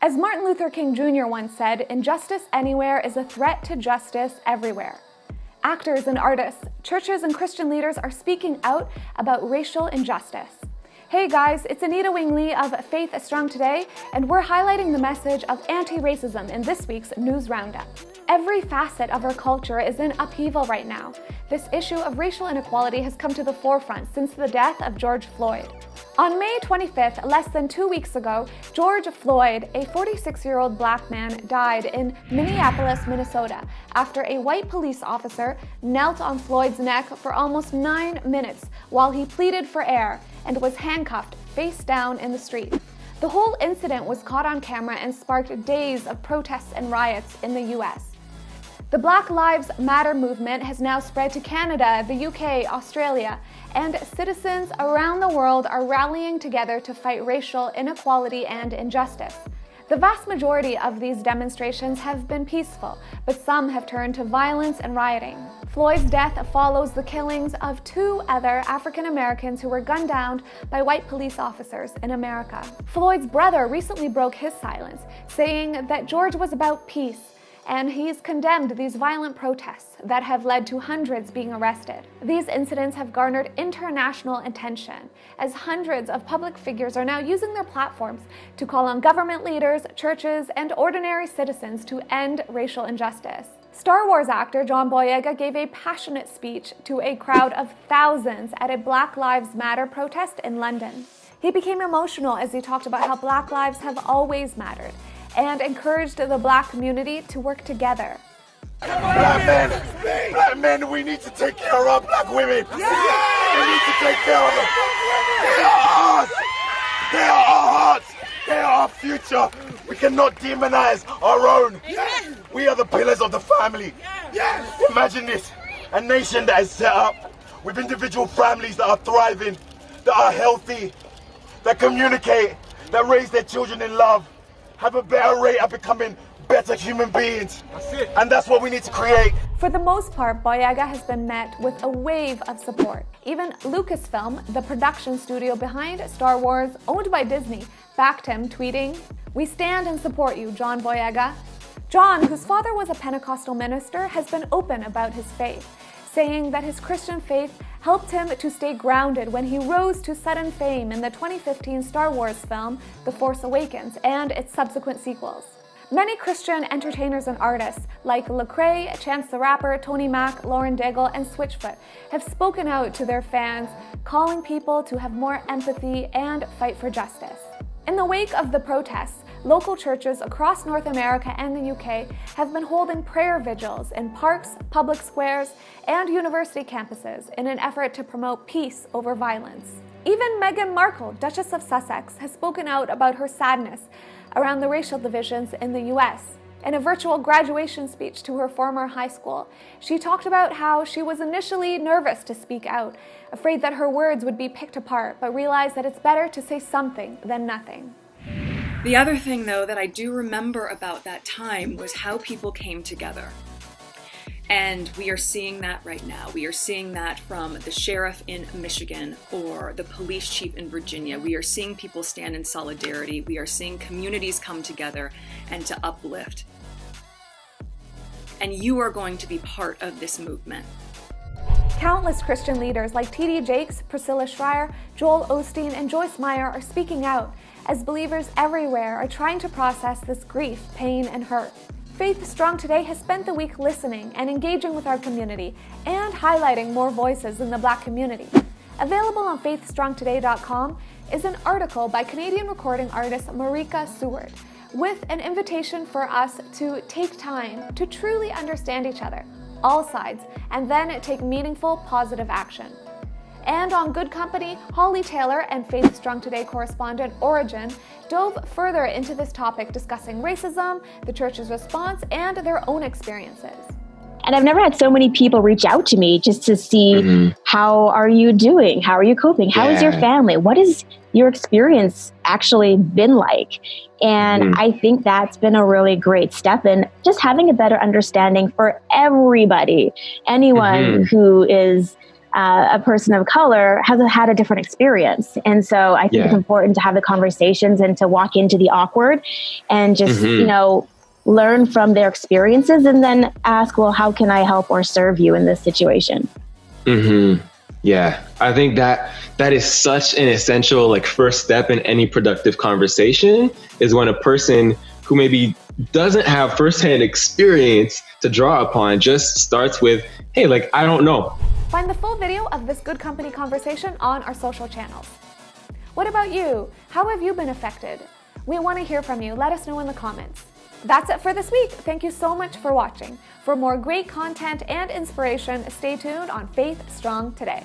As Martin Luther King Jr. once said, injustice anywhere is a threat to justice everywhere. Actors and artists, churches and Christian leaders are speaking out about racial injustice. Hey guys, it's Anita Wingley of Faith Strong Today, and we're highlighting the message of anti-racism in this week's News Roundup. Every facet of our culture is in upheaval right now. This issue of racial inequality has come to the forefront since the death of George Floyd. On May 25th, less than 2 weeks ago, George Floyd, a 46-year-old black man, died in Minneapolis, Minnesota, after a white police officer knelt on Floyd's neck for almost 9 minutes while he pleaded for air and was handcuffed face down in the street. The whole incident was caught on camera and sparked days of protests and riots in the U.S. The Black Lives Matter movement has now spread to Canada, the UK, Australia, and citizens around the world are rallying together to fight racial inequality and injustice. The vast majority of these demonstrations have been peaceful, but some have turned to violence and rioting. Floyd's death follows the killings of 2 other African Americans who were gunned down by white police officers in America. Floyd's brother recently broke his silence, saying that George was about peace, and he's condemned these violent protests that have led to hundreds being arrested. These incidents have garnered international attention, as hundreds of public figures are now using their platforms to call on government leaders, churches, and ordinary citizens to end racial injustice. Star Wars actor John Boyega gave a passionate speech to a crowd of thousands at a Black Lives Matter protest in London. He became emotional as he talked about how Black lives have always mattered, and encouraged the Black community to work together. Black men, we need to take care of our Black women. Yeah. We need to take care of them. They are ours. They are our hearts. They are our future. We cannot demonize our own. Yeah. We are the pillars of the family. Yeah. Imagine this, a nation that is set up with individual families that are thriving, that are healthy, that communicate, that raise their children in love, have a better rate of becoming better human beings. That's it. And that's what we need to create. For the most part, Boyega has been met with a wave of support. Even Lucasfilm, the production studio behind Star Wars, owned by Disney, backed him, tweeting, "We stand and support you, John Boyega." John, whose father was a Pentecostal minister, has been open about his faith, saying that his Christian faith helped him to stay grounded when he rose to sudden fame in the 2015 Star Wars film, The Force Awakens, and its subsequent sequels. Many Christian entertainers and artists, like Lecrae, Chance the Rapper, Tony Mac, Lauren Daigle, and Switchfoot, have spoken out to their fans, calling people to have more empathy and fight for justice. In the wake of the protests, local churches across North America and the UK have been holding prayer vigils in parks, public squares, and university campuses in an effort to promote peace over violence. Even Markle, Duchess of Sussex, has spoken out about her sadness around the racial divisions in the US. In a virtual graduation speech to her former high school, she talked about how she was initially nervous to speak out, afraid that her words would be picked apart, but realized that it's better to say something than nothing. The other thing, though, that I do remember about that time was how people came together. And we are seeing that right now. We are seeing that from the sheriff in Michigan or the police chief in Virginia. We are seeing people stand in solidarity. We are seeing communities come together and to uplift. And you are going to be part of this movement. Countless Christian leaders like T.D. Jakes, Priscilla Schreier, Joel Osteen, and Joyce Meyer are speaking out as believers everywhere are trying to process this grief, pain, and hurt. Faith Strong Today has spent the week listening and engaging with our community and highlighting more voices in the Black community. Available on faithstrongtoday.com is an article by Canadian recording artist Marika Seward with an invitation for us to take time to truly understand each other, all sides, and then take meaningful, positive action. And on Good Company, Holly Taylor and Faith Strong Today correspondent Origin dove further into this topic, discussing racism, the church's response, and their own experiences. And I've never had so many people reach out to me just to see, how are you doing? How are you coping? How is your family? What has your experience actually been like? And I think that's been a really great step in just having a better understanding for everybody, anyone who is a person of color has had a different experience. And so I think it's important to have the conversations and to walk into the awkward and just, learn from their experiences and then ask, well, how can I help or serve you in this situation? Yeah, I think that is such an essential first step in any productive conversation, is when a person who maybe doesn't have firsthand experience to draw upon just starts with, hey, I don't know. Find the full video of this Good Company conversation on our social channels. What about you? How have you been affected? We want to hear from you. Let us know in the comments. That's it for this week. Thank you so much for watching. For more great content and inspiration, stay tuned on Faith Strong Today.